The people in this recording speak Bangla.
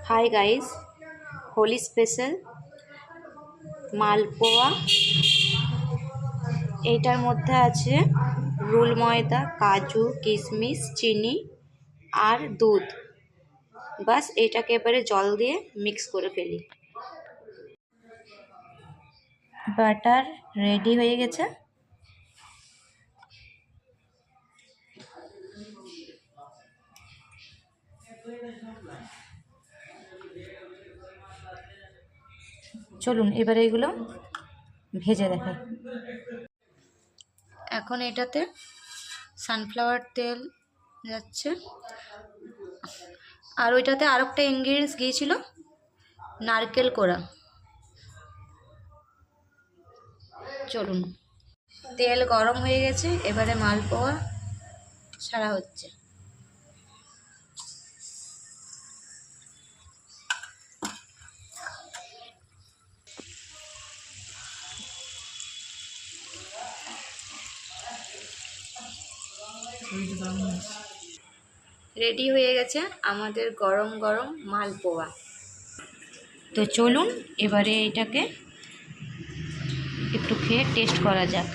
হাই গাইস, হোলি স্পেশাল মালপোয়া। এইটার মধ্যে আছে রুল ময়দা, কাজু, কিশমিশ, চিনি আর দুধ। বাস এটাকে এবারে জল দিয়ে মিক্স করে ফেলি। ব্যাটার রেডি হয়ে গেছে। চলুন এবারে এগুলো ভেজে দেখাই। এখন এটাতে সানফ্লাওয়ার তেল যাচ্ছে, আর ওইটাতে আর একটা ইনগ্রিডিয়েন্টস গিয়েছিল, নারকেল কোড়া। চলুন, তেল গরম হয়ে গেছে, এবারে মালপোয়া ছাড়া হচ্ছে। রেডি হয়ে গেছে আমাদের গরম গরম মালপোয়া। তো চলুন এবারে এটাকে একটু খেয়ে টেস্ট করা যাক।